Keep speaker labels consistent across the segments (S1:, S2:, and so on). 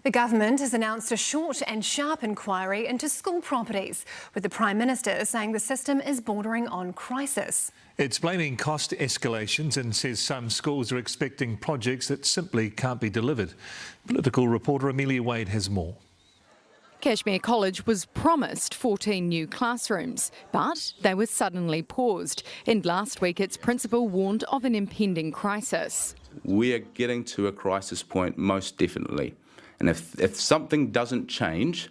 S1: The government has announced a short and sharp inquiry into school properties, with the Prime Minister saying the system is bordering on crisis.
S2: It's blaming cost escalations and says some schools are expecting projects that simply can't be delivered. Political reporter Amelia Wade has more.
S3: Cashmere College was promised 14 new classrooms, but they were suddenly paused. And last week, its principal warned of an impending crisis.
S4: We are getting to a crisis point, most definitely. And if something doesn't change,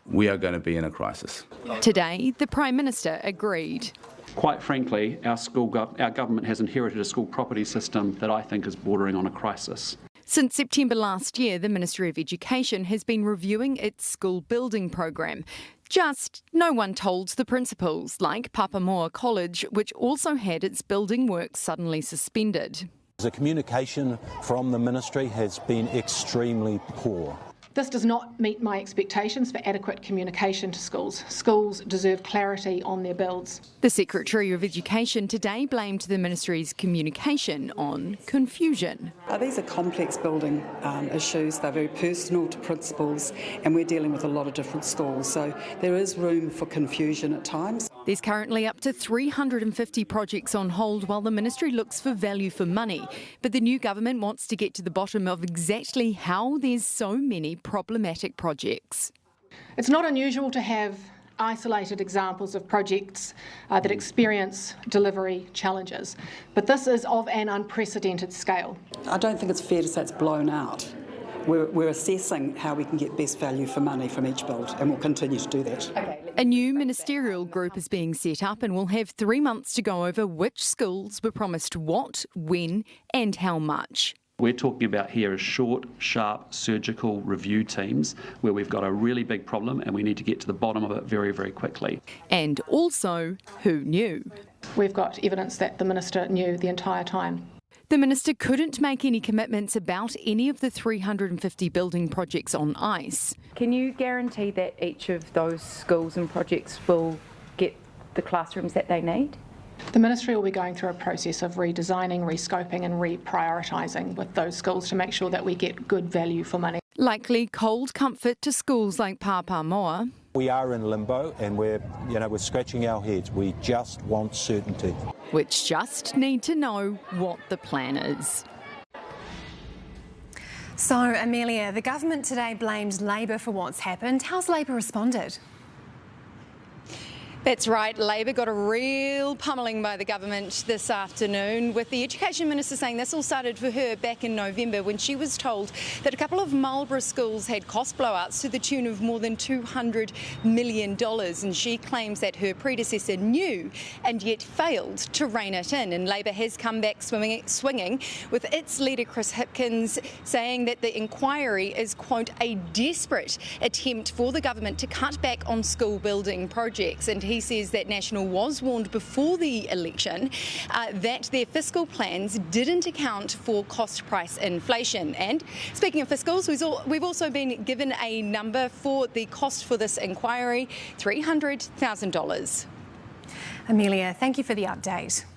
S4: we are going to be in a crisis.
S3: Today, the Prime Minister agreed.
S5: Quite frankly, our government has inherited a school property system that I think is bordering on a crisis.
S3: Since September last year, the Ministry of Education has been reviewing its school building program. Just no one told the principals, like Papamoa College, which also had its building work suddenly suspended.
S6: The communication from the ministry has been extremely poor.
S7: This does not meet my expectations for adequate communication to schools. Schools deserve clarity on their builds.
S3: The Secretary of Education today blamed the ministry's communication on confusion.
S8: These are complex building issues. They're very personal to principals, and we're dealing with a lot of different schools, so there is room for confusion at times.
S3: There's currently up to 350 projects on hold while the ministry looks for value for money. But the new government wants to get to the bottom of exactly how there's so many problematic projects.
S7: It's not unusual to have isolated examples of projects that experience delivery challenges, but this is of an unprecedented scale.
S8: I don't think it's fair to say it's blown out. We're assessing how we can get best value for money from each build, and we'll continue to do that.
S3: A new ministerial group is being set up and will have 3 months to go over which schools were promised what, when and how much.
S5: We're talking about here is short, sharp, surgical review teams where we've got a really big problem and we need to get to the bottom of it very, very quickly.
S3: And also, who knew?
S7: We've got evidence that the Minister knew the entire time.
S3: The Minister couldn't make any commitments about any of the 350 building projects on ice.
S9: Can you guarantee that each of those schools and projects will get the classrooms that they need?
S7: The Ministry will be going through a process of redesigning, rescoping and reprioritising with those schools to make sure that we get good value for money.
S3: Likely cold comfort to schools like Papamoa.
S6: We are in limbo and we're scratching our heads. We just want certainty.
S3: Which just need to know what the plan is.
S1: So, Amelia, the government today blamed Labor for what's happened. How's Labor responded?
S3: That's right, Labor got a real pummelling by the government this afternoon, with the Education Minister saying this all started for her back in November when she was told that a couple of Marlborough schools had cost blowouts to the tune of more than $200 million, and she claims that her predecessor knew and yet failed to rein it in. And Labor has come back swinging, with its leader Chris Hipkins saying that the inquiry is, quote, a desperate attempt for the government to cut back on school building projects. And he says that National was warned before the election that their fiscal plans didn't account for cost price inflation. And speaking of fiscals, we've also been given a number for the cost for this inquiry, $300,000.
S1: Amelia, thank you for the update.